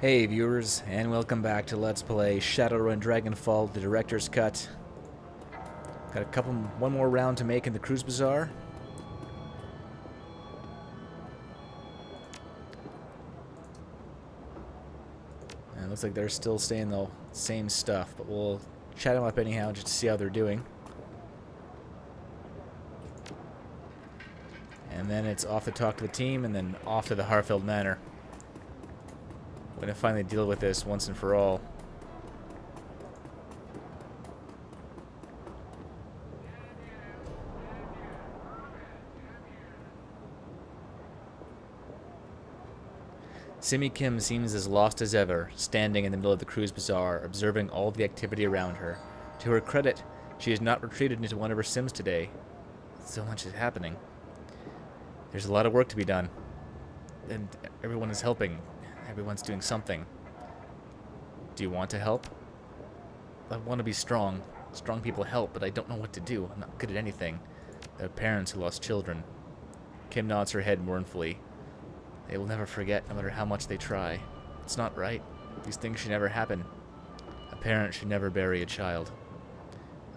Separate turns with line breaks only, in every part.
Hey viewers, and welcome back to Let's Play Shadowrun Dragonfall, the Director's Cut. Got one more round to make in the Cruise Bazaar. And it looks like they're still saying the same stuff, but we'll chat them up anyhow just to see how they're doing. And then it's off to talk to the team, and then off to the Harfeld manor. We're going to finally deal with this once and for all. Simi Kim seems as lost as ever, standing in the middle of the Cruise Bazaar, observing all the activity around her. To her credit, she has not retreated into one of her sims today. So much is happening. There's a lot of work to be done. And everyone is helping. Everyone's doing something. Do you want to help? I want to be strong. Strong people help, but I don't know what to do. I'm not good at anything. There are parents who lost children. Kim nods her head mournfully. They will never forget, no matter how much they try. It's not right. These things should never happen. A parent should never bury a child.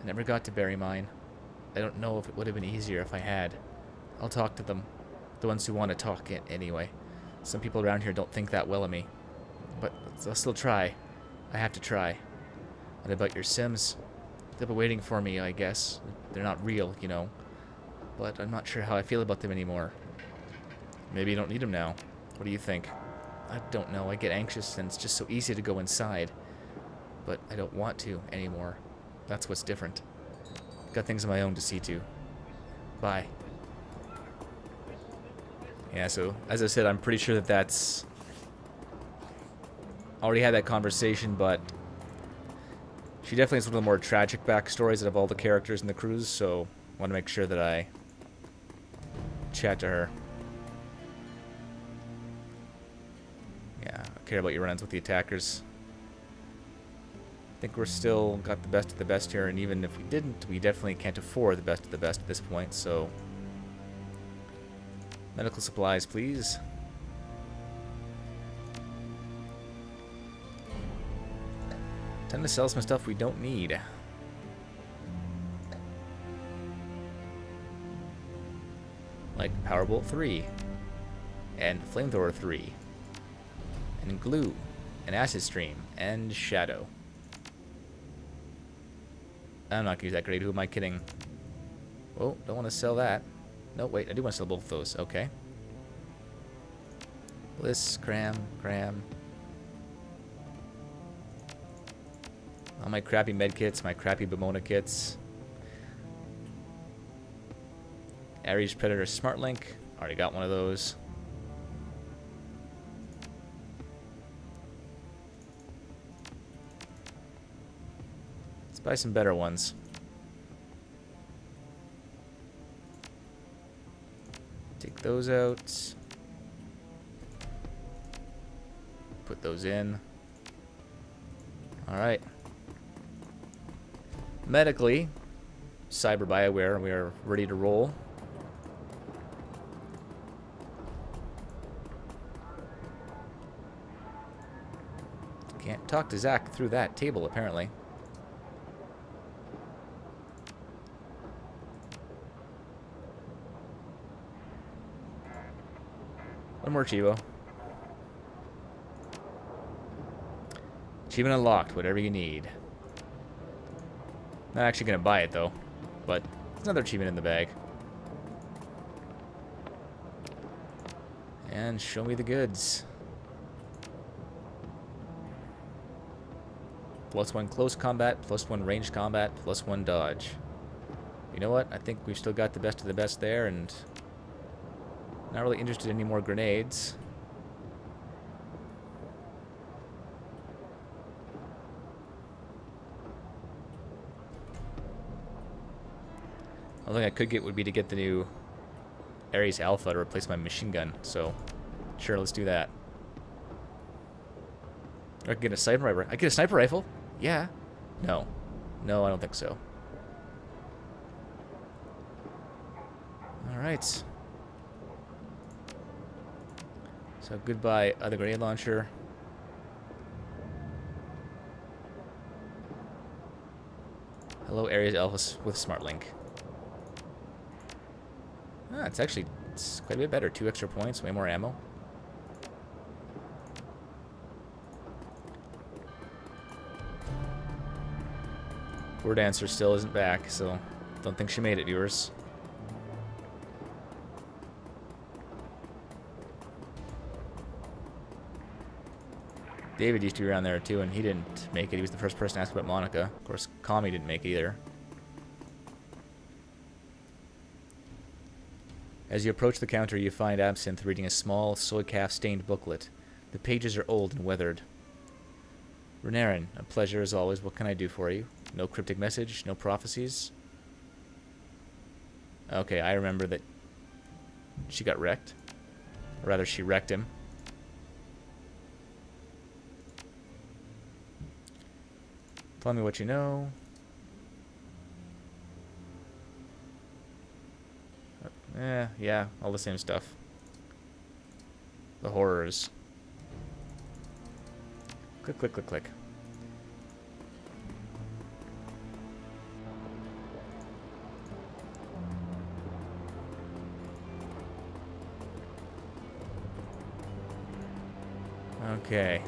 I never got to bury mine. I don't know if it would have been easier if I had. I'll talk to them. The ones who want to talk it anyway. Some people around here don't think that well of me. But I'll still try. I have to try. What about your Sims? They'll be waiting for me, I guess. They're not real, you know. But I'm not sure how I feel about them anymore. Maybe you don't need them now. What do you think? I don't know. I get anxious and it's just so easy to go inside. But I don't want to anymore. That's what's different. Got things of my own to see to. Bye. Yeah, so, as I said, I'm pretty sure that that's... Already had that conversation, but... She definitely has one of the more tragic backstories out of all the characters in the cruise, so... I want to make sure that I... chat to her. Yeah, I care about your run-ins with the attackers. I think we're still got the best of the best here, and even if we didn't, we definitely can't afford the best of the best at this point, so... Medical supplies, please. Tend to sell some stuff we don't need. Like Powerbolt 3. And Flamethrower 3. And Glue. And Acid Stream. And Shadow. I'm not gonna use that grade. Who am I kidding? Oh, don't want to sell that. No, wait, I do want to sell both those. Okay. Bliss, Cram. All my crappy med kits, my crappy Bimona kits. Ares Predator Smart Link. Already got one of those. Let's buy some better ones. Take those out. Put those in. Alright. Medically, Cyber BioWare, we are ready to roll. Can't talk to Zach through that table, apparently. One more Chivo. Achievement unlocked, whatever you need. Not actually going to buy it, though. But there's another achievement in the bag. And show me the goods. +1 close combat, +1 ranged combat, +1 dodge. You know what? I think we've still got the best of the best there, and... Not really interested in any more grenades. Only thing I could get would be to get the new Ares Alpha to replace my machine gun. So, sure, let's do that. Or I can get a sniper rifle. I get a sniper rifle? Yeah. No. No, I don't think so. Alright. So goodbye, other grenade launcher. Hello, Ares Elvis with SmartLink. Ah, it's quite a bit better. 2 extra points, way more ammo. Poor Dancer still isn't back, so don't think she made it, viewers. David used to be around there too, and he didn't make it. He was the first person to ask about Monica. Of course, Kami didn't make it either. As you approach the counter, you find Absinthe reading a small, soy calf-stained booklet. The pages are old and weathered. Renairen, a pleasure as always. What can I do for you? No cryptic message, no prophecies. Okay, I remember that she got wrecked. Or rather, she wrecked him. Tell me what you know. Yeah, all the same stuff. The horrors. Click, click, click, click. Okay.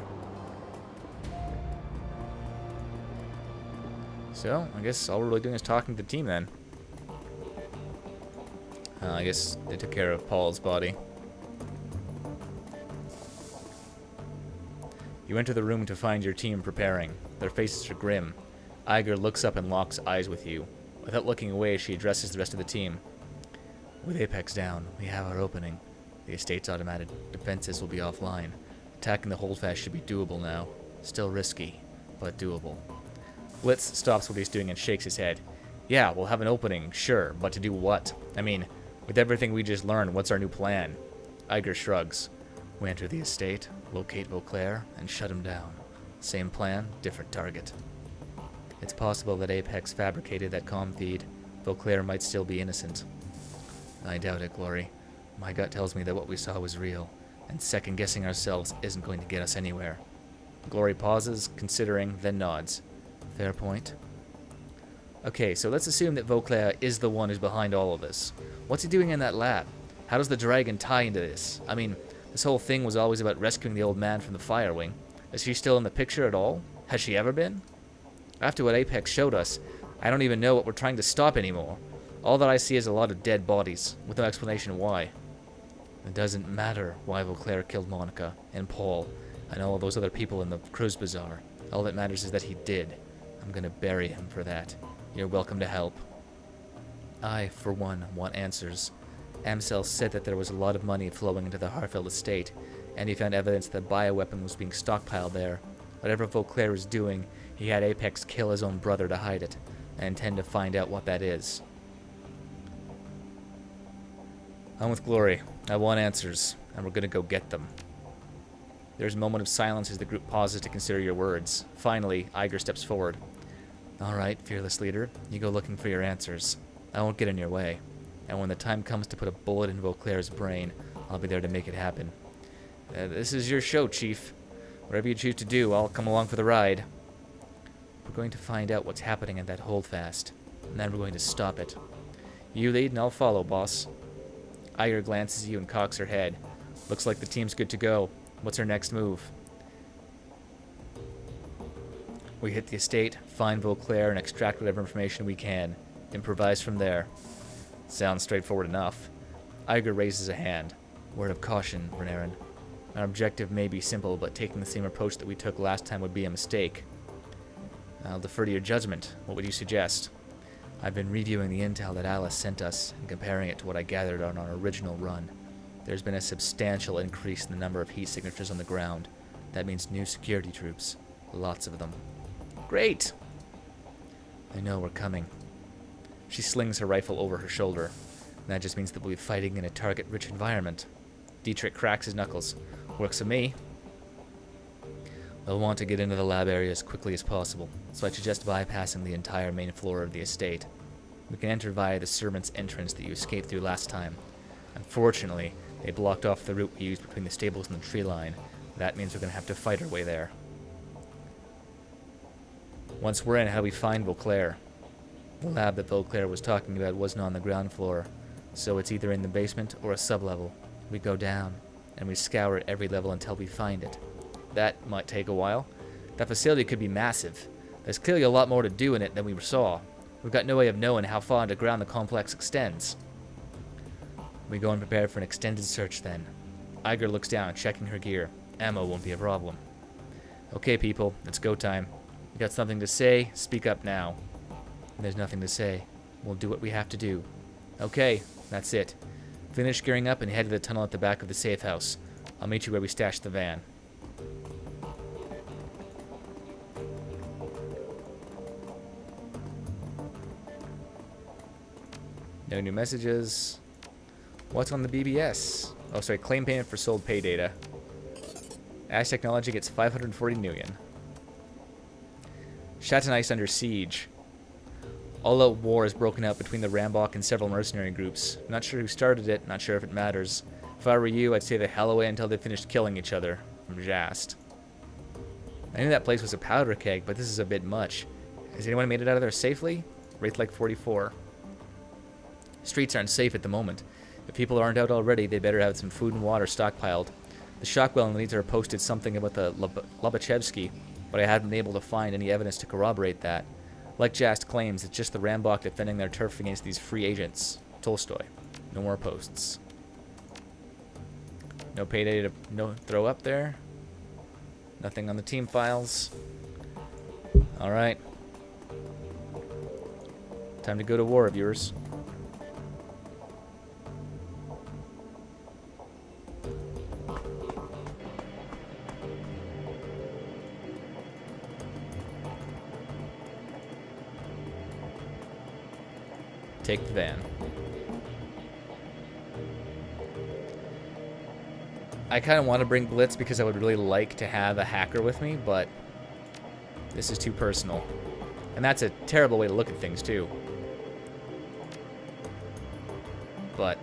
So, I guess all we're really doing is talking to the team then. I guess they took care of Paul's body. You enter the room to find your team preparing. Their faces are grim. Iger looks up and locks eyes with you. Without looking away, she addresses the rest of the team. With Apex down, we have our opening. The estate's automatic defenses will be offline. Attacking the holdfast should be doable now. Still risky, but doable. Blitz stops what he's doing and shakes his head. Yeah, we'll have an opening, sure, but to do what? I mean, with everything we just learned, what's our new plan? Iger shrugs. We enter the estate, locate Vauclair, and shut him down. Same plan, different target. It's possible that Apex fabricated that comm feed. Vauclair might still be innocent. I doubt it, Glory. My gut tells me that what we saw was real, and second-guessing ourselves isn't going to get us anywhere. Glory pauses, considering, then nods. Fair point. Okay, so let's assume that Vauclair is the one who's behind all of this. What's he doing in that lab? How does the dragon tie into this? I mean, this whole thing was always about rescuing the old man from the fire wing. Is she still in the picture at all? Has she ever been? After what Apex showed us, I don't even know what we're trying to stop anymore. All that I see is a lot of dead bodies, with no explanation why. It doesn't matter why Vauclair killed Monica, and Paul, and all of those other people in the cruise bazaar. All that matters is that he did. I'm gonna bury him for that. You're welcome to help. I, for one, want answers. Amsel said that there was a lot of money flowing into the Harfeld estate, and he found evidence that a bioweapon was being stockpiled there. Whatever Vauclair is doing, he had Apex kill his own brother to hide it. I intend to find out what that is. I'm with Glory. I want answers, and we're gonna go get them. There's a moment of silence as the group pauses to consider your words. Finally, Iger steps forward. All right, fearless leader, you go looking for your answers. I won't get in your way. And when the time comes to put a bullet in Vauclair's brain, I'll be there to make it happen. This is your show, Chief. Whatever you choose to do, I'll come along for the ride. We're going to find out what's happening at that holdfast, and then we're going to stop it. You lead and I'll follow, boss. Iger glances at you and cocks her head. Looks like the team's good to go. What's our next move? We hit the estate, find Vauclair, and extract whatever information we can. Improvise from there. Sounds straightforward enough. Iger raises a hand. Word of caution, Renairen. Our objective may be simple, but taking the same approach that we took last time would be a mistake. I'll defer to your judgment. What would you suggest? I've been reviewing the intel that Alice sent us and comparing it to what I gathered on our original run. There's been a substantial increase in the number of heat signatures on the ground. That means new security troops. Lots of them. Great! I know we're coming. She slings her rifle over her shoulder. That just means that we'll be fighting in a target-rich environment. Dietrich cracks his knuckles. Works for me. They'll want to get into the lab area as quickly as possible, so I suggest bypassing the entire main floor of the estate. We can enter via the servants' entrance that you escaped through last time. Unfortunately, they blocked off the route we used between the stables and the tree line. That means we're going to have to fight our way there. Once we're in, how do we find Vauclair? The lab that Beauclair was talking about wasn't on the ground floor, so it's either in the basement or a sublevel. We go down, and we scour every level until we find it. That might take a while. That facility could be massive. There's clearly a lot more to do in it than we saw. We've got no way of knowing how far underground the complex extends. We go and prepare for an extended search then. Iger looks down, checking her gear. Ammo won't be a problem. Okay, people, it's go time. You got something to say? Speak up now. There's nothing to say. We'll do what we have to do. Okay, that's it. Finish gearing up and head to the tunnel at the back of the safe house. I'll meet you where we stashed the van. No new messages. What's on the BBS? Oh, sorry, claim payment for sold pay data. Ash Technology gets 540 million. Chatonais under siege. All-out war has broken out between the Rambok and several mercenary groups. Not sure who started it, not sure if it matters. If I were you, I'd stay the hell away until they finished killing each other. From Jast. I knew that place was a powder keg, but this is a bit much. Has anyone made it out of there safely? Wraith like 44. Streets aren't safe at the moment. If people aren't out already, they better have some food and water stockpiled. The Shockwell leader posted something about the Lobachevsky, but I haven't been able to find any evidence to corroborate that. Like Jast claims, it's just the Rambok defending their turf against these free agents. Tolstoy. No more posts. No payday to throw up there. Nothing on the team files. Alright. Time to go to war, viewers. Take the van. I kind of want to bring Blitz because I would really like to have a hacker with me, but this is too personal. And that's a terrible way to look at things, too. But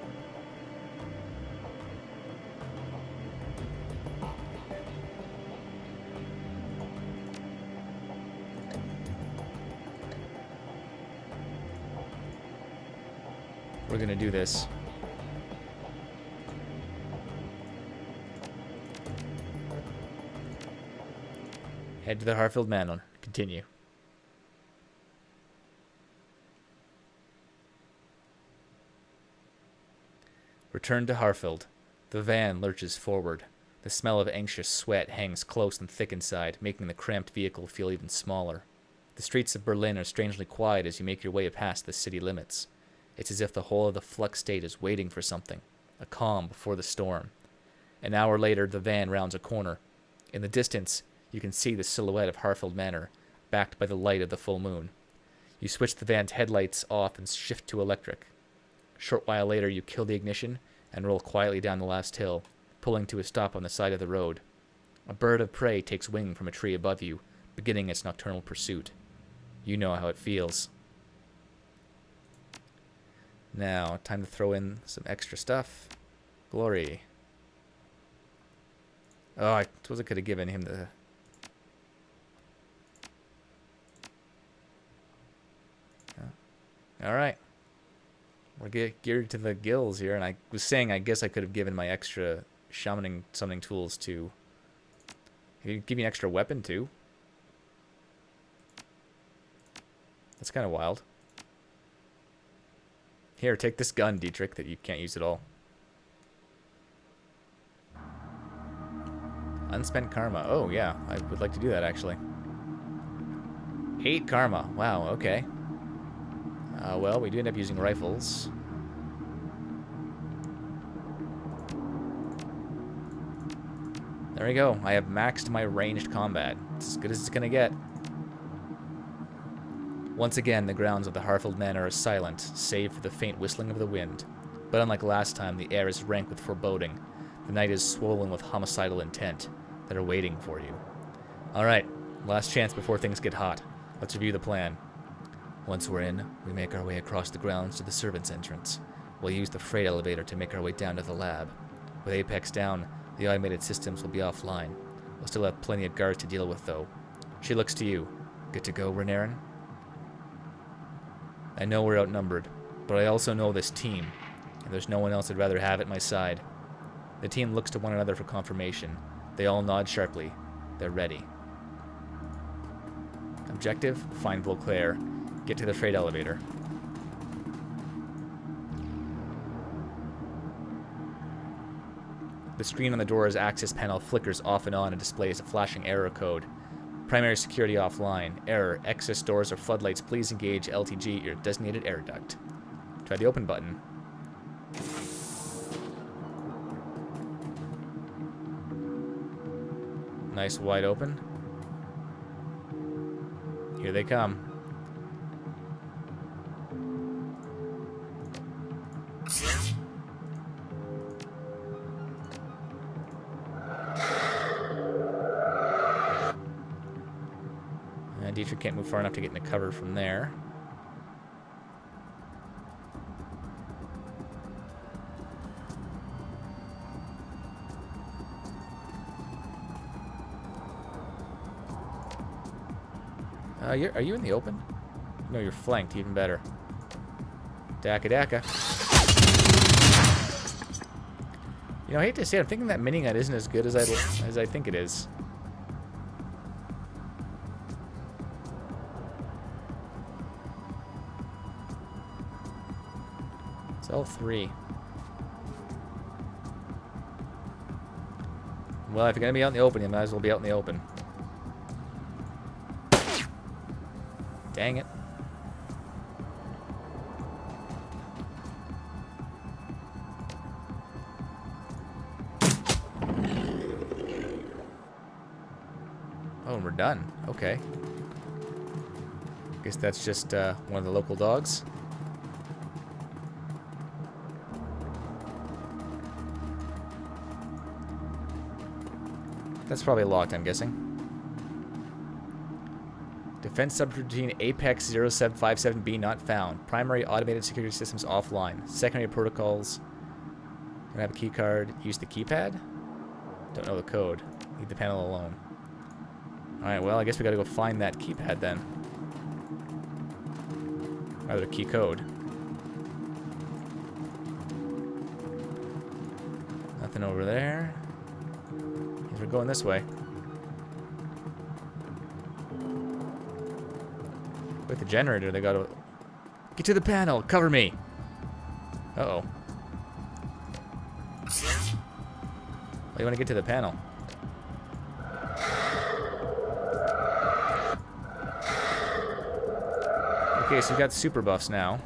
we're gonna do this. Head to the Harfeld manor. Continue. Return to Harfeld. The van lurches forward. The smell of anxious sweat hangs close and thick inside, making the cramped vehicle feel even smaller. The streets of Berlin are strangely quiet as you make your way past the city limits. It's as if the whole of the flux state is waiting for something, a calm before the storm. An hour later, the van rounds a corner. In the distance, you can see the silhouette of Harfeld Manor, backed by the light of the full moon. You switch the van's headlights off and shift to electric. A short while later, you kill the ignition and roll quietly down the last hill, pulling to a stop on the side of the road. A bird of prey takes wing from a tree above you, beginning its nocturnal pursuit. You know how it feels. Now, time to throw in some extra stuff. Glory. Oh, I suppose I could have given him the... Alright. We're geared to the gills here, and I was saying I guess I could have given my extra summoning tools to... Give me an extra weapon, too? That's kind of wild. Here, take this gun, Dietrich, that you can't use at all. Unspent karma. Oh, yeah. I would like to do that, actually. 8 karma. Wow, okay. Well, we do end up using rifles. There we go. I have maxed my ranged combat. It's as good as it's going to get. Once again, the grounds of the Harfeld Manor are silent, save for the faint whistling of the wind. But unlike last time, the air is rank with foreboding. The night is swollen with homicidal intent that are waiting for you. Alright, last chance before things get hot. Let's review the plan. Once we're in, we make our way across the grounds to the servants' entrance. We'll use the freight elevator to make our way down to the lab. With Apex down, the automated systems will be offline. We'll still have plenty of guards to deal with, though. She looks to you. Good to go, Renairen? I know we're outnumbered, but I also know this team, and there's no one else I'd rather have at my side. The team looks to one another for confirmation. They all nod sharply. They're ready. Objective, find Beauclair. Get to the freight elevator. The screen on the door's access panel flickers off and on and displays a flashing error code. Primary security offline. Error. Access doors or floodlights. Please engage LTG, your designated air duct. Try the open button. Nice wide open. Here they come. Dietrich can't move far enough to get into cover from there. Are you in the open? No, you're flanked. Even better. Daka daka. You know, I hate to say it, I'm thinking that minigun isn't as good as I think it is. It's all three. Well, if you're gonna be out in the open, you might as well be out in the open. Dang it. Oh, and we're done. Okay. Guess that's just one of the local dogs. That's probably locked, I'm guessing. Defense subroutine Apex 0757B not found. Primary automated security systems offline. Secondary protocols. Don't have a key card. Use the keypad? Don't know the code. Leave the panel alone. Alright, well, I guess we gotta go find that keypad then. Rather, key code. Nothing over there. We're going this way. With the generator, they gotta get to the panel. Cover me. Uh-oh. Oh, you want to get to the panel? Okay, so we've got super buffs now.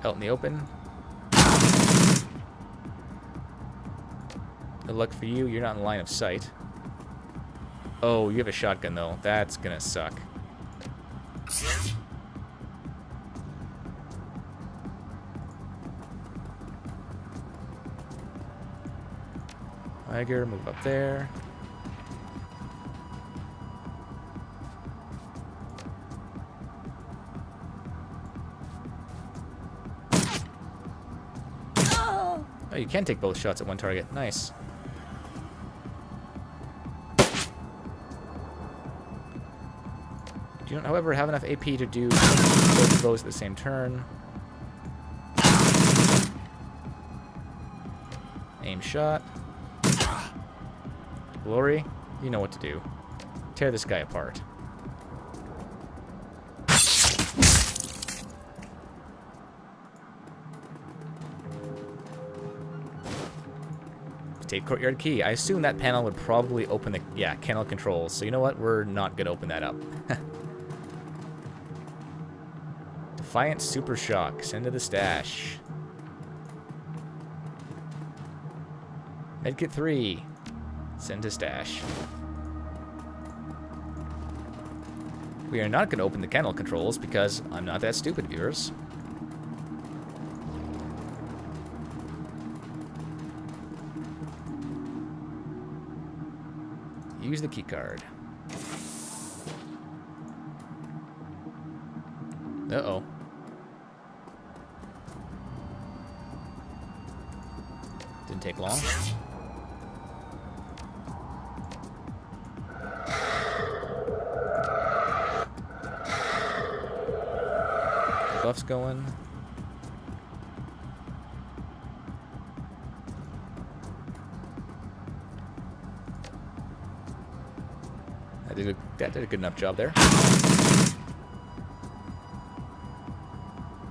Out in the open. Good luck for you, you're not in line of sight. Oh, you have a shotgun though. That's gonna suck. Tiger, move up there. Oh, you can take both shots at one target. Nice. You don't, however, have enough AP to do both of those at the same turn. Aim shot. Glory, you know what to do. Tear this guy apart. State courtyard key. I assume that panel would probably open the... Yeah, kennel controls. So you know what? We're not going to open that up. Defiant Super Shock. Send to the stash. Medkit 3. Send to stash. We are not going to open the kennel controls because I'm not that stupid, viewers. Use the key card. Uh-oh. Didn't take long. buffs going. That did a good enough job there.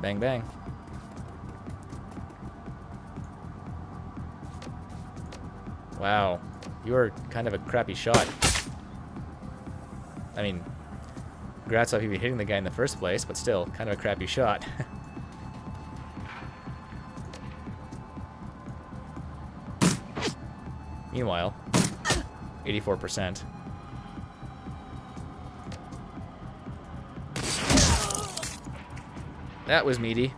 Bang, bang. Wow. You are kind of a crappy shot. I mean, congrats on even hitting the guy in the first place, but still, kind of a crappy shot. Meanwhile, 84%. That was meaty.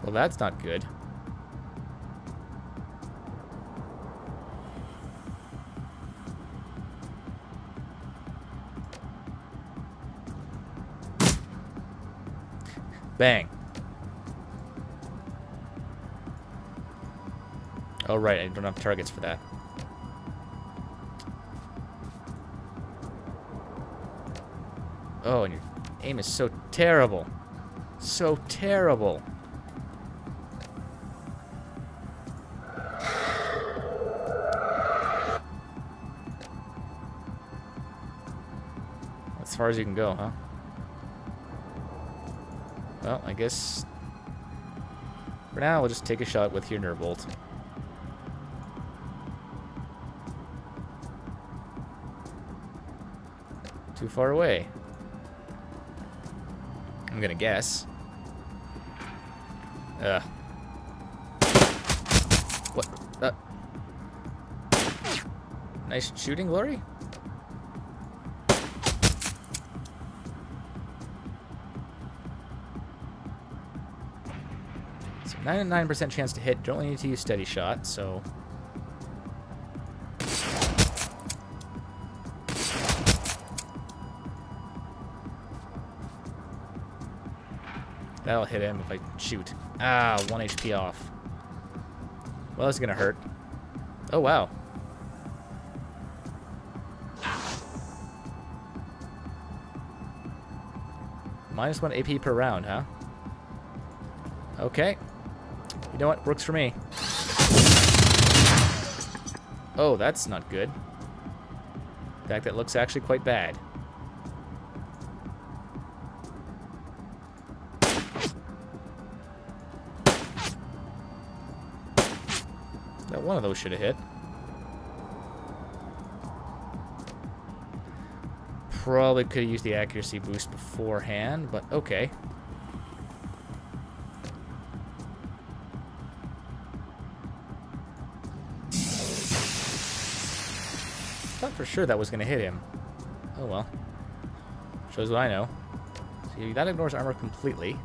Well, that's not good. Bang. Oh, right, I don't have targets for that. Oh, and your aim is so terrible. So terrible. As far as you can go, huh? Well, I guess for now we'll just take a shot with your nerve bolt. Too far away, I'm gonna guess. What? Nice shooting, Glory. So 99% chance to hit. Don't only need to use steady shot, so. That'll hit him if I shoot. Ah, 1 HP off. Well, that's gonna hurt. Oh, wow. -1 AP per round, huh? Okay. You know what? Works for me. Oh, that's not good. In fact, that looks actually quite bad. That one of those should have hit. Probably could have used the accuracy boost beforehand, but okay. Thought for sure that was going to hit him. Oh well. Shows what I know. See, that ignores armor completely.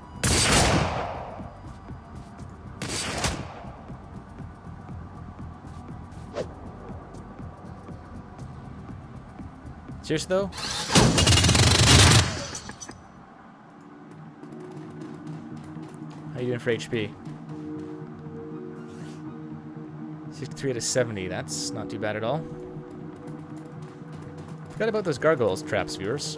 Seriously though? How you doing for HP? 63 out of 70. That's not too bad at all. Forgot about those gargoyles traps, viewers.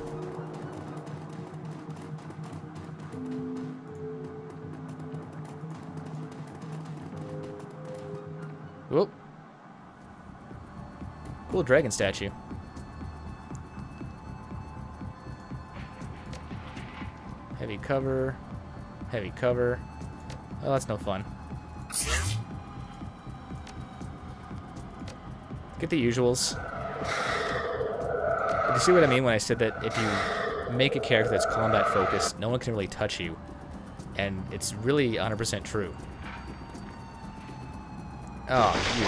Whoop. Cool dragon statue. Heavy cover. Heavy cover. Oh, that's no fun. Get the usuals. But you see what I mean when I said that if you make a character that's combat focused, no one can really touch you. And it's really 100% true. Oh, you.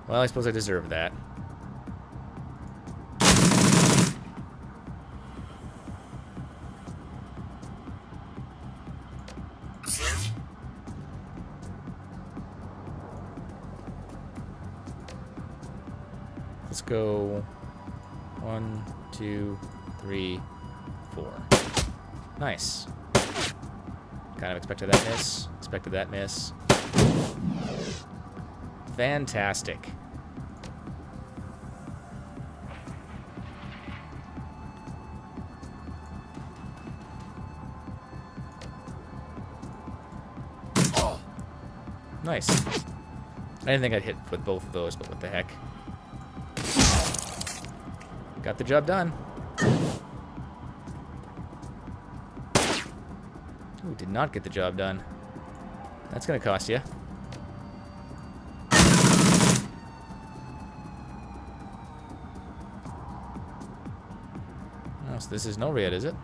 Well, I suppose I deserve that. Let's go 1, 2, 3, 4. Nice. Kind of expected that miss. Expected that miss. Fantastic. Nice. I didn't think I'd hit with both of those, but what the heck. Got the job done. Ooh, did not get the job done. That's gonna cost you. Oh, so this is no red, is it?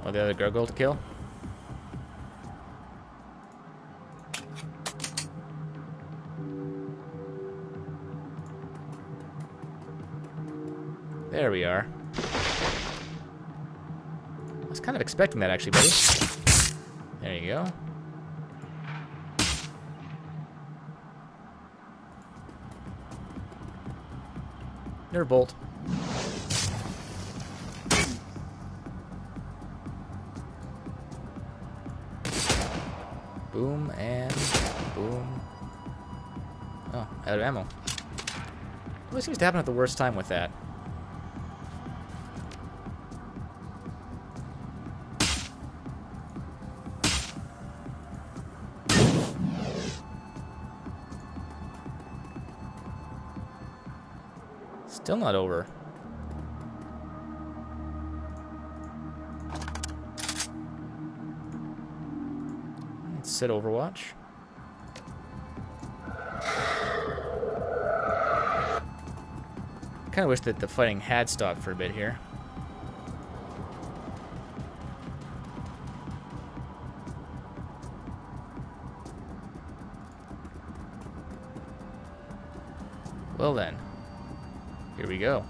Oh, the other gargoyle to kill? There we are. I was kind of expecting that, actually, buddy. There you go. Nerve bolt. Boom and boom. Oh, out of ammo. What seems to happen at the worst time with that? Still not over. Let's set Overwatch. Kind of wish that the fighting had stopped for a bit here. Well then. Here we go.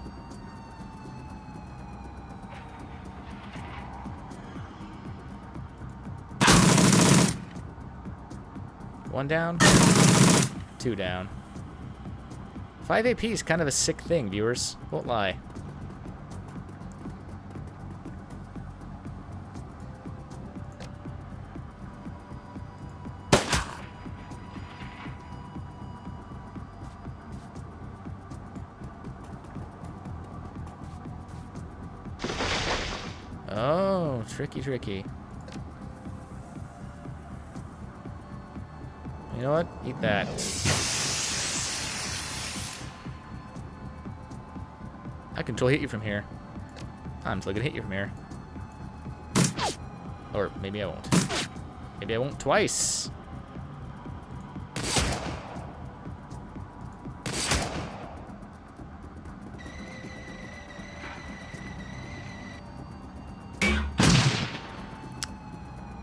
One down, two down. 5 AP is kind of a sick thing, viewers. Won't lie. Oh, tricky, tricky. You know what? Eat that. I can totally hit you from here. I'm still gonna hit you from here. Or maybe I won't. Maybe I won't twice.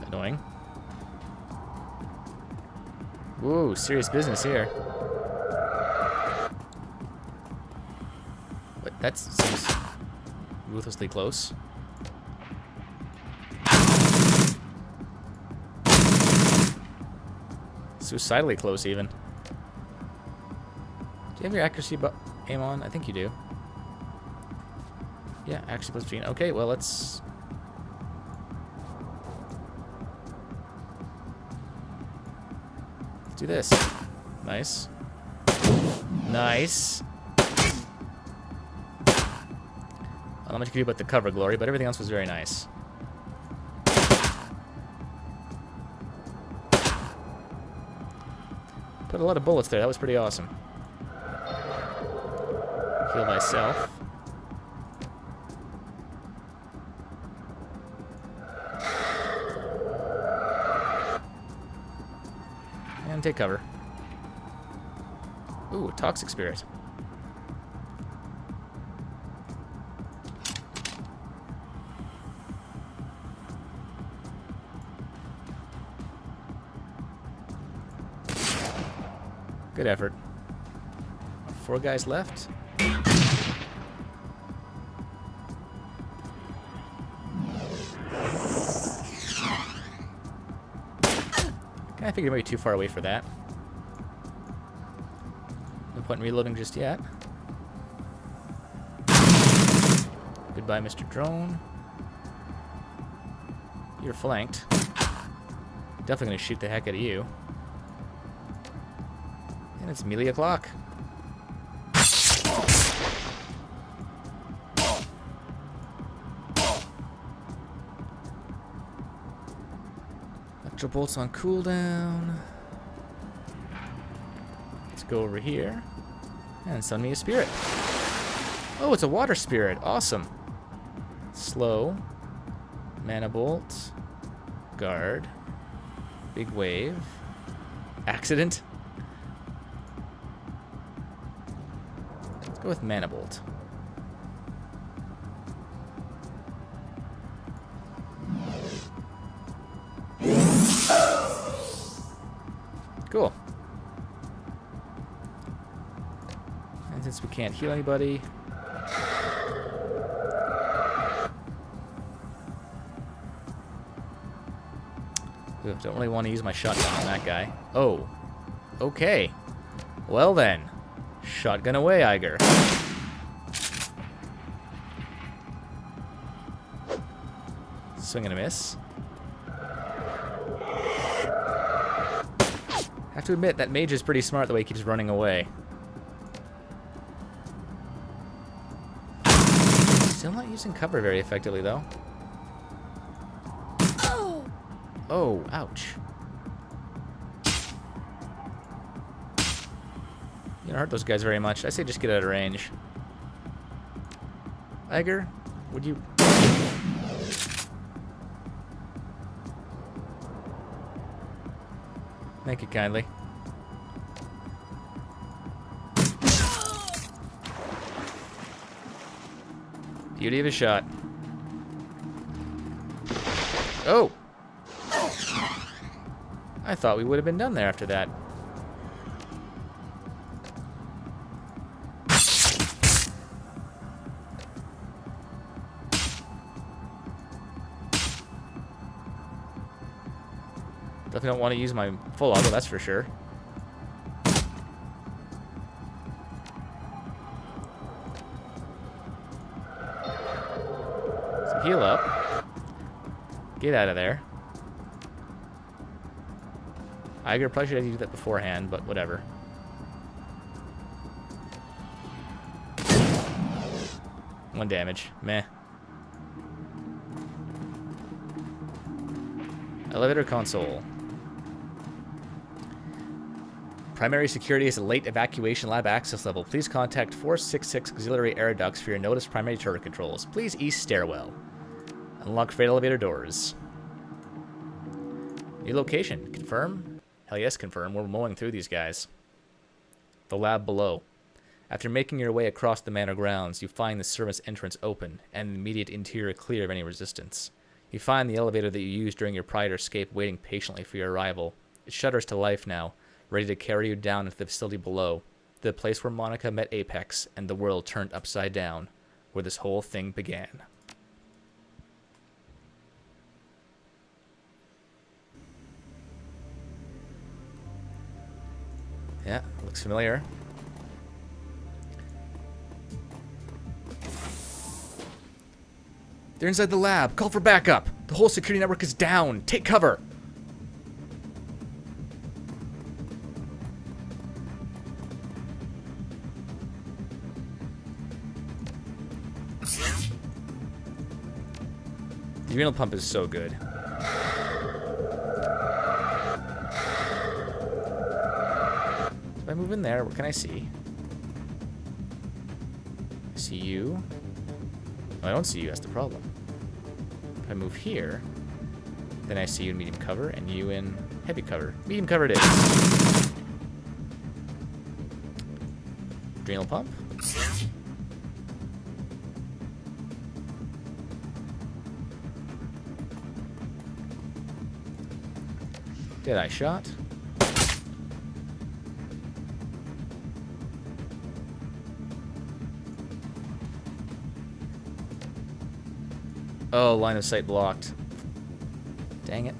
Annoying. Whoa, serious business here. But that seems ruthlessly close. Suicidally close, even. Do you have your accuracy aim on? I think you do. Yeah, accuracy plus gene. Okay, well, let's do this. Nice. Nice. Not much you can do about the cover glory, but everything else was very nice. Put a lot of bullets there. That was pretty awesome. Heal myself. And take cover. Ooh, a toxic spirit. Good effort. 4 guys left. Kinda figured I might be too far away for that. No point in reloading just yet. Goodbye, Mr. Drone. You're flanked. Definitely gonna shoot the heck out of you. And it's melee o'clock. Electro bolts on cooldown. Let's go over here and summon me a spirit. Oh, it's a water spirit. Awesome. Slow. Mana bolt. Guard. Big wave. Accident. Let's go with mana bolt. Cool. And since we can't heal anybody, ooh, don't really want to use my shotgun on that guy. Oh, okay. Well then, shotgun away, Iger. Swing and a miss. Have to admit, that mage is pretty smart the way he keeps running away. Still not using cover very effectively, though. Oh, ouch. You don't hurt those guys very much. I say just get out of range. Iger, would you... Thank you kindly. Beauty of a shot. Oh! I thought we would have been done there after that. Definitely don't want to use my full auto, that's for sure. So heal up. Get out of there. Iger probably should have used that beforehand, but whatever. One damage. Meh. Elevator console. Primary security is a late evacuation lab access level. Please contact 466 auxiliary air ducts for your notice primary turret controls. Please east stairwell. Unlock freight elevator doors. New location. Confirm? Hell yes, confirm. We're mowing through these guys. The lab below. After making your way across the manor grounds, you find the service entrance open and the immediate interior clear of any resistance. You find the elevator that you used during your prior escape waiting patiently for your arrival. It shudders to life now, ready to carry you down into the facility below, the place where Monica met Apex and the world turned upside down, where this whole thing began. Yeah, looks familiar. They're inside the lab. Call for backup. The whole security network is down. Take cover. The renal pump is so good. If I move in there, what can I see? I see you. Oh, I don't see you, that's the problem. If I move here, then I see you in medium cover and you in heavy cover. Medium cover it is. Adrenal pump. Deadeye shot. Oh, line of sight blocked. Dang it.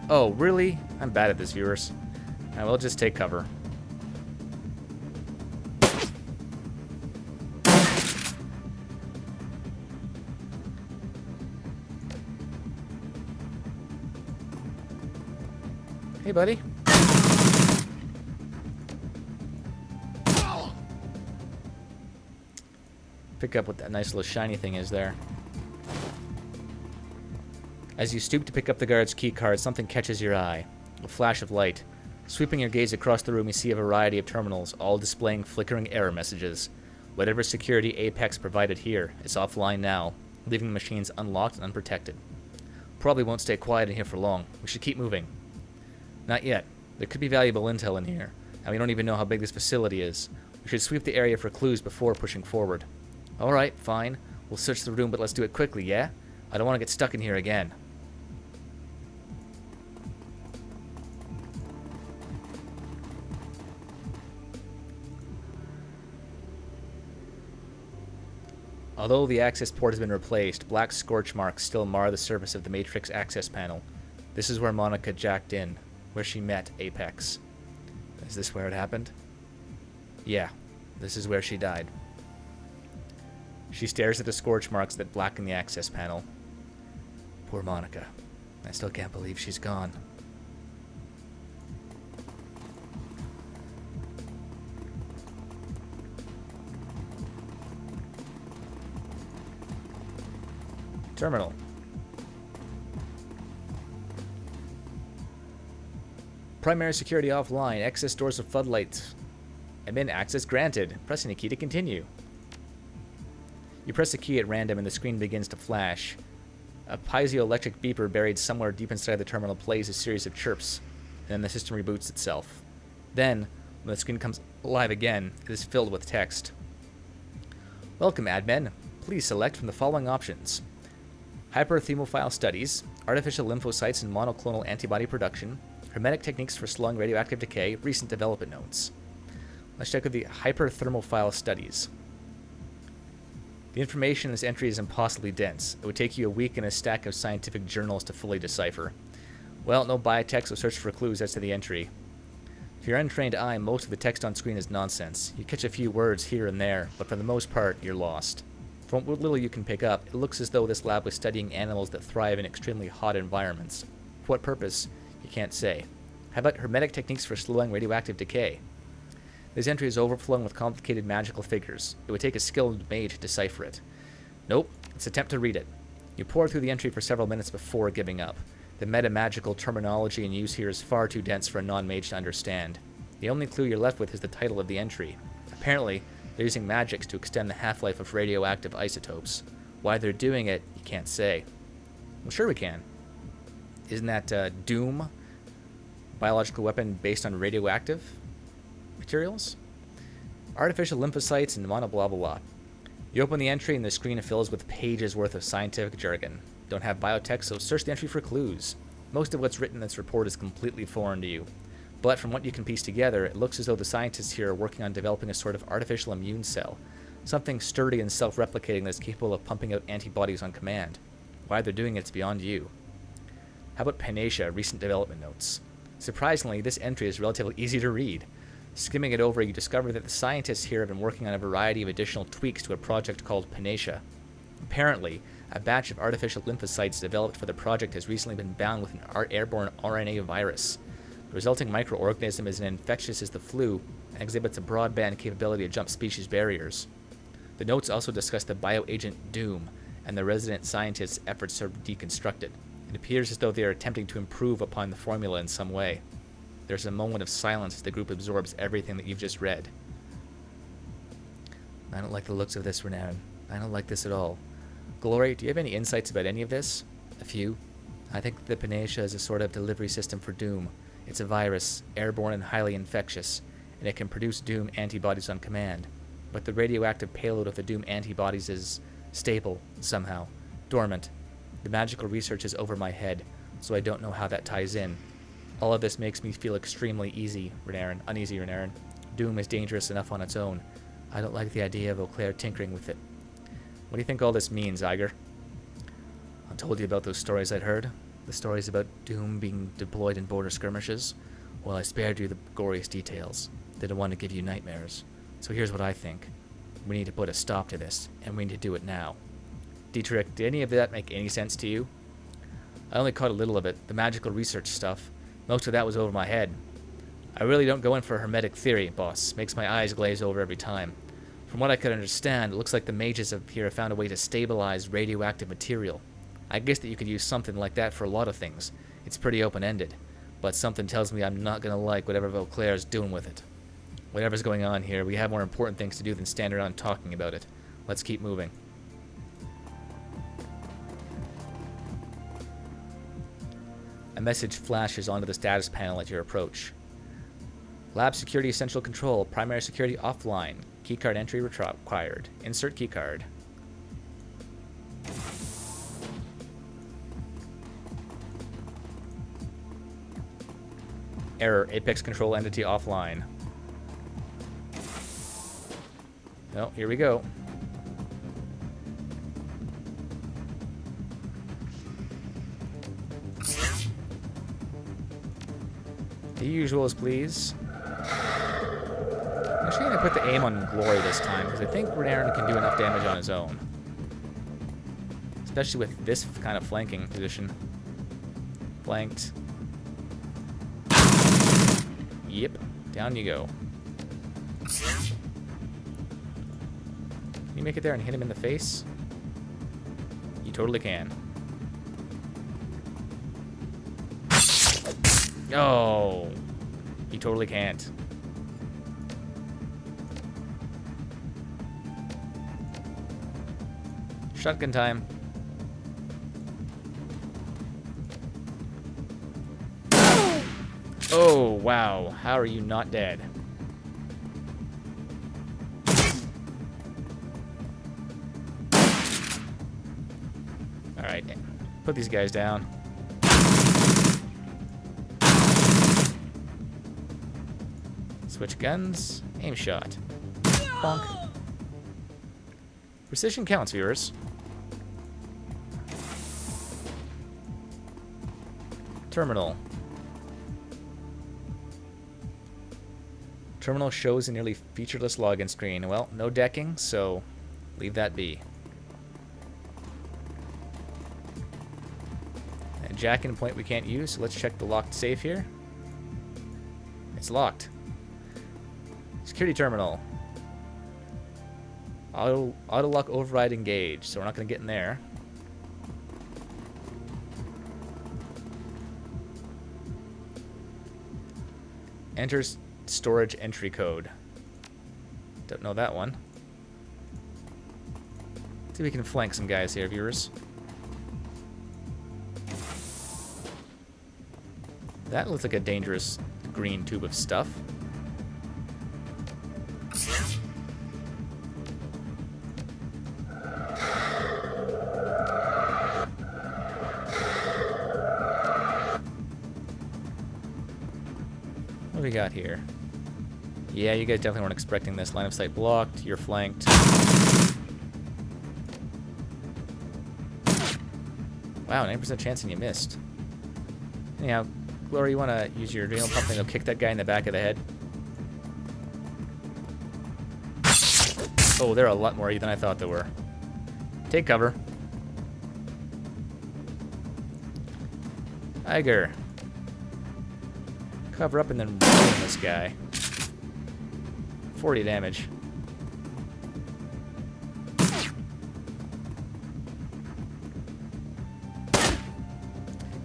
Oh, really? I'm bad at this, viewers. I will just take cover. Hey, buddy. Pick up what that nice little shiny thing is there. As you stoop to pick up the guard's key card, something catches your eye. A flash of light. Sweeping your gaze across the room, you see a variety of terminals, all displaying flickering error messages. Whatever security Apex provided here is offline now, leaving the machines unlocked and unprotected. Probably won't stay quiet in here for long. We should keep moving. Not yet. There could be valuable intel in here, and we don't even know how big this facility is. We should sweep the area for clues before pushing forward. Alright, fine. We'll search the room, but let's do it quickly, yeah? I don't want to get stuck in here again. Although the access port has been replaced, black scorch marks still mar the surface of the Matrix access panel. This is where Monica jacked in, where she met Apex. Is this where it happened? Yeah, this is where she died. She stares at the scorch marks that blacken the access panel. Poor Monica. I still can't believe she's gone. Terminal. Primary security offline. Access doors with floodlights. Admin access granted. Pressing the key to continue. You press a key at random and the screen begins to flash. A piezoelectric beeper buried somewhere deep inside the terminal plays a series of chirps, and then the system reboots itself. Then, when the screen comes alive again, it is filled with text. Welcome, admin. Please select from the following options. Hyperthermophile studies, artificial lymphocytes and monoclonal antibody production, hermetic techniques for slowing radioactive decay, recent development notes. Let's check with the hyperthermophile studies. The information in this entry is impossibly dense. It would take you a week and a stack of scientific journals to fully decipher. Well, no biotech, so search for clues as to the entry. For your untrained eye, most of the text on screen is nonsense. You catch a few words here and there, but for the most part, you're lost. From what little you can pick up, it looks as though this lab was studying animals that thrive in extremely hot environments. For what purpose, you can't say. How about hermetic techniques for slowing radioactive decay? This entry is overflowing with complicated magical figures. It would take a skilled mage to decipher it. Nope, let's attempt to read it. You pour through the entry for several minutes before giving up. The meta-magical terminology in use here is far too dense for a non-mage to understand. The only clue you're left with is the title of the entry. Apparently, they're using magics to extend the half-life of radioactive isotopes. Why they're doing it, you can't say. Well, sure we can. Isn't that Doom? Biological weapon based on radioactive materials? Artificial lymphocytes and mono blah blah blah. You open the entry and the screen fills with pages worth of scientific jargon. Don't have biotech, so search the entry for clues. Most of what's written in this report is completely foreign to you. But from what you can piece together, it looks as though the scientists here are working on developing a sort of artificial immune cell. Something sturdy and self-replicating that's capable of pumping out antibodies on command. Why they're doing it's beyond you. How about Panacea, recent development notes? Surprisingly, this entry is relatively easy to read. Skimming it over, you discover that the scientists here have been working on a variety of additional tweaks to a project called Panacea. Apparently, a batch of artificial lymphocytes developed for the project has recently been bound with an airborne RNA virus. The resulting microorganism is as infectious as the flu and exhibits a broadband capability to jump species barriers. The notes also discuss the bioagent Doom and the resident scientists' efforts to deconstruct it. It appears as though they are attempting to improve upon the formula in some way. There's a moment of silence as the group absorbs everything that you've just read. I don't like the looks of this, Renairen. I don't like this at all. Glory, do you have any insights about any of this? A few. I think the Panacea is a sort of delivery system for Doom. It's a virus, airborne and highly infectious, and it can produce Doom antibodies on command. But the radioactive payload of the Doom antibodies is stable, somehow, dormant. The magical research is over my head, so I don't know how that ties in. All of this makes me feel extremely uneasy, Renairen. Doom is dangerous enough on its own. I don't like the idea of Eau Claire tinkering with it. What do you think all this means, Iger? I told you about those stories I'd heard. The stories about Doom being deployed in border skirmishes. Well, I spared you the goriest details. Didn't want to give you nightmares. So here's what I think. We need to put a stop to this, and we need to do it now. Dietrich, did any of that make any sense to you? I only caught a little of it, the magical research stuff. Most of that was over my head. I really don't go in for a hermetic theory, boss. Makes my eyes glaze over every time. From what I could understand, it looks like the mages up here have found a way to stabilize radioactive material. I guess that you could use something like that for a lot of things. It's pretty open-ended. But something tells me I'm not going to like whatever Vauclair's doing with it. Whatever's going on here, we have more important things to do than stand around talking about it. Let's keep moving. A message flashes onto the status panel at your approach. Lab security essential control. Primary security offline. Keycard entry required. Insert keycard. Error. Apex control entity offline. Oh, here we go. The usuals, please. I'm actually going to put the aim on Glory this time, because I think Renairen can do enough damage on his own. Especially with this kind of flanking position. Flanked. Yep, down you go. Can you make it there and hit him in the face? You totally can. Oh, you totally can't. Shotgun time. Oh, wow. How are you not dead? Alright, put these guys down. Switch guns. Aim shot. Bonk. Precision counts, viewers. Terminal. Terminal shows a nearly featureless login screen. Well, no decking, so leave that be. And jack and point we can't use, so let's check the locked safe here. It's locked. Security terminal. Auto lock override engaged, so we're not going to get in there. Enters storage entry code. Don't know that one. See if we can flank some guys here, viewers. That looks like a dangerous green tube of stuff. What do we got here? Yeah, you guys definitely weren't expecting this. Line of sight blocked. You're flanked. Wow, 90% chance and you missed. Anyhow, Glory, you want to use your adrenal pump and go kick that guy in the back of the head? Oh, there are a lot more than I thought there were. Take cover. Iger. Cover up and then ruin this guy. 40 damage.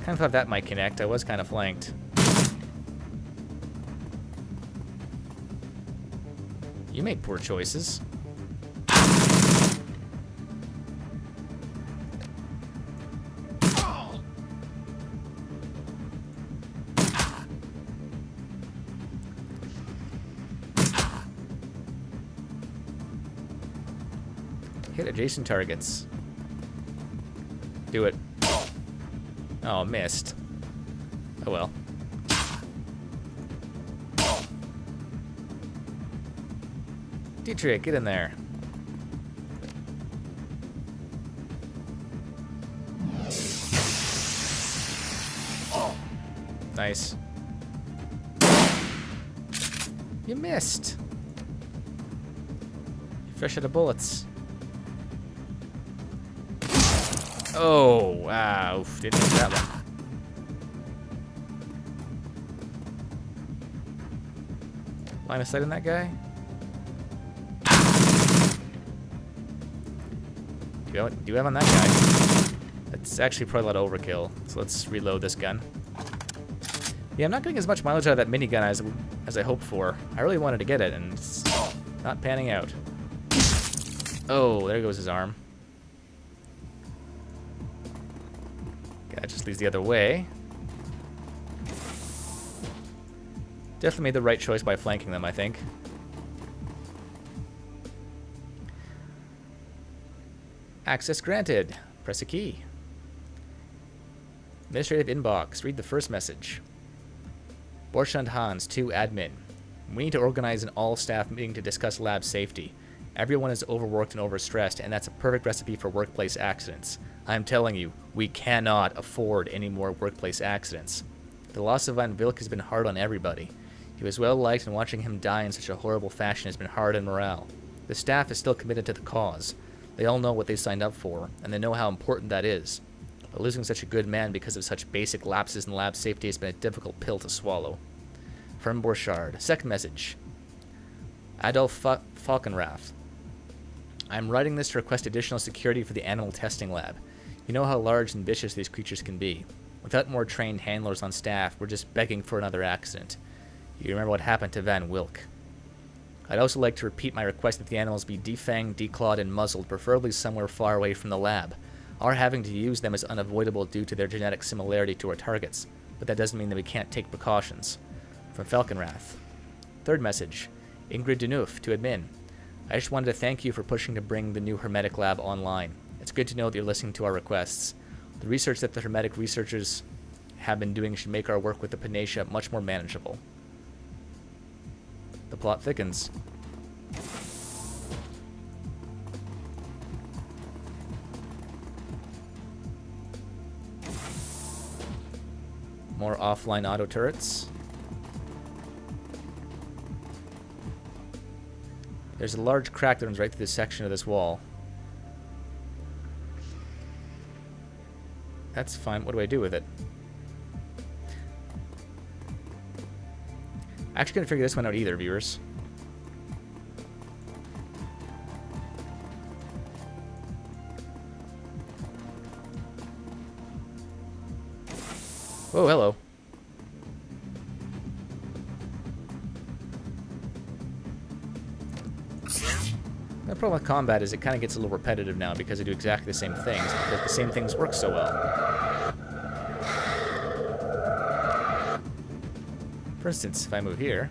Kind of thought that might connect. I was kind of flanked. You make poor choices. Hit adjacent targets. Do it. Oh, missed. Oh well. Dietrich, get in there. Nice. You missed. Fresh out of bullets. Oh, wow. Oof, didn't hit that one. line of sight on that guy? Do you have on that guy? That's actually probably a lot of overkill. So let's reload this gun. Yeah, I'm not getting as much mileage out of that minigun as I hoped for. I really wanted to get it, and it's not panning out. Oh, there goes his arm. Guy just leads the other way. Definitely made the right choice by flanking them, I think. Access granted. Press a key. Administrative inbox. Read the first message. Borshund Hans, 2 admin. We need to organize an all-staff meeting to discuss lab safety. Everyone is overworked and overstressed, and that's a perfect recipe for workplace accidents. I'm telling you, we cannot afford any more workplace accidents. The loss of Van Vilk has been hard on everybody. He was well liked, and watching him die in such a horrible fashion has been hard on morale. The staff is still committed to the cause. They all know what they signed up for, and they know how important that is. But losing such a good man because of such basic lapses in lab safety has been a difficult pill to swallow. From Borshard. Second message. Adolf Falkenrath. I'm writing this to request additional security for the animal testing lab. You know how large and vicious these creatures can be. Without more trained handlers on staff, we're just begging for another accident. You remember what happened to Van Wilk. I'd also like to repeat my request that the animals be defanged, declawed, and muzzled, preferably somewhere far away from the lab. Our having to use them is unavoidable due to their genetic similarity to our targets, but that doesn't mean that we can't take precautions. From Falkenrath. Third message. Ingrid Deneuf to admin. I just wanted to thank you for pushing to bring the new Hermetic lab online. It's good to know that you're listening to our requests. The research that the Hermetic researchers have been doing should make our work with the Panacea much more manageable. The plot thickens. More offline auto turrets. There's a large crack that runs right through this section of this wall. That's fine. What do I do with it? Actually, couldn't figure this one out either, viewers. Oh, hello. The problem with combat is it kind of gets a little repetitive now because I do exactly the same things, because the same things work so well. For instance, if I move here,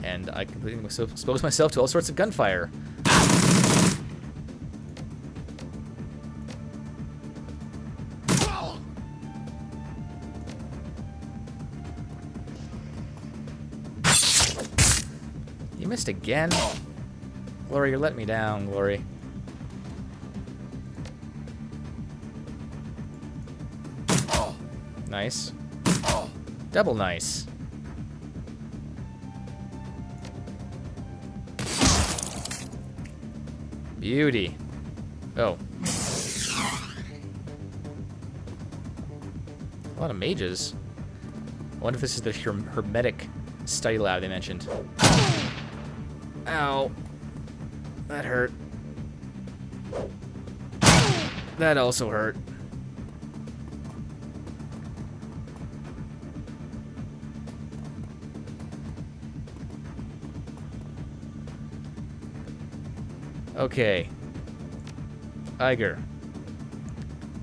and I completely expose myself to all sorts of gunfire. You missed again? Glory, you're letting me down, Glory. Nice. Double nice. Beauty. Oh. A lot of mages. I wonder if this is the Hermetic study lab they mentioned. Ow. That hurt. That also hurt. Okay. Iger.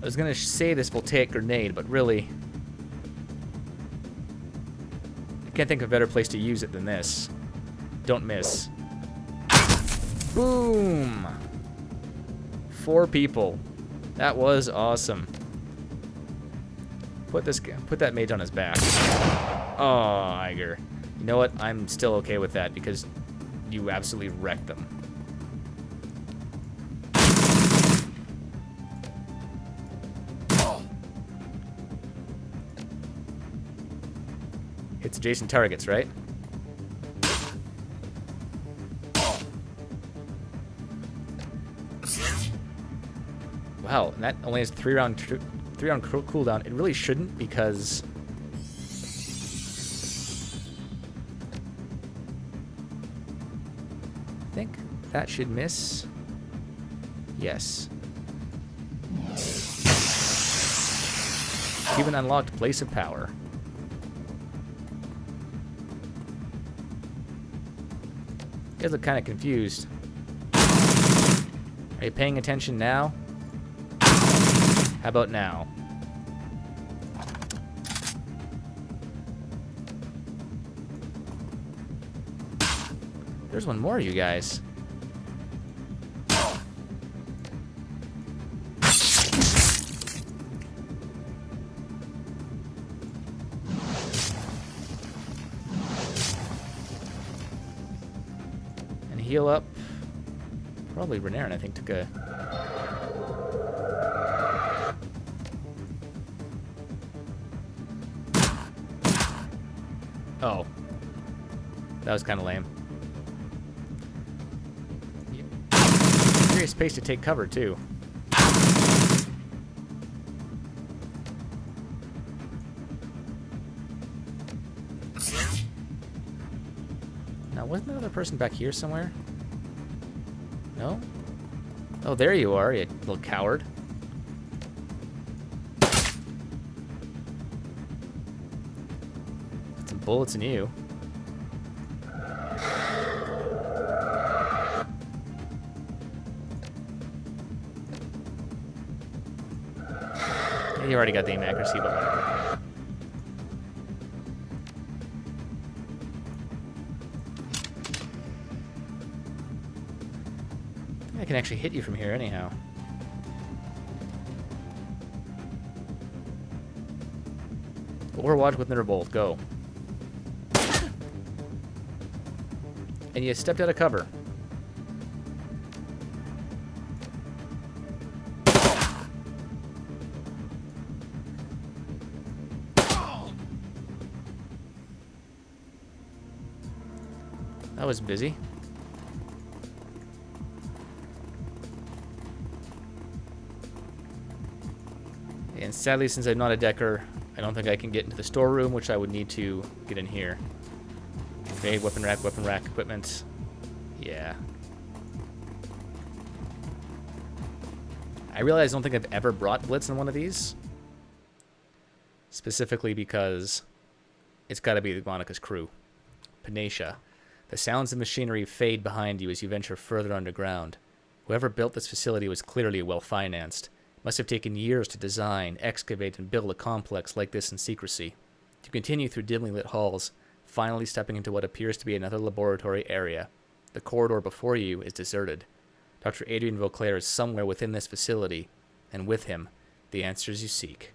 I was gonna say this will take grenade, but really, I can't think of a better place to use it than this. Don't miss. Boom! 4 people. That was awesome. Put that mage on his back. Oh, Iger. You know what? I'm still okay with that because you absolutely wrecked them. Hits adjacent targets, right? Wow, and that only has 3-round cooldown. It really shouldn't because think that should miss. Yes. Even unlocked Place of Power. You guys look kind of confused. Are you paying attention now? How about now? There's one more of you guys. And heal up. Probably Renairen, I think, took a... Oh. That was kind of lame. Serious space to take cover, too. Now, wasn't there another person back here somewhere? No? Oh, there you are, you little coward. Put some bullets in you. You already got the aim accuracy, but whatever. I can actually hit you from here anyhow. Overwatch with Bolt, go. And you stepped out of cover. That was busy. And sadly, since I'm not a decker, I don't think I can get into the storeroom, which I would need to get in here. Okay, weapon rack, equipment. Yeah. I realize I don't think I've ever brought Blitz in one of these. Specifically because it's got to be the Monica's crew. Panacea. The sounds of machinery fade behind you as you venture further underground. Whoever built this facility was clearly well-financed. It must have taken years to design, excavate, and build a complex like this in secrecy. You continue through dimly lit halls, finally stepping into what appears to be another laboratory area. The corridor before you is deserted. Dr. Adrian Vauclair is somewhere within this facility, and with him, the answers you seek.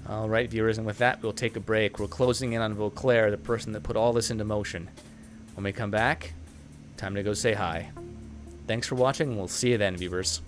Alright, viewers, and with that, we'll take a break. We're closing in on Vauclair, the person that put all this into motion. When we come back, time to go say hi. Thanks for watching, and we'll see you then, viewers.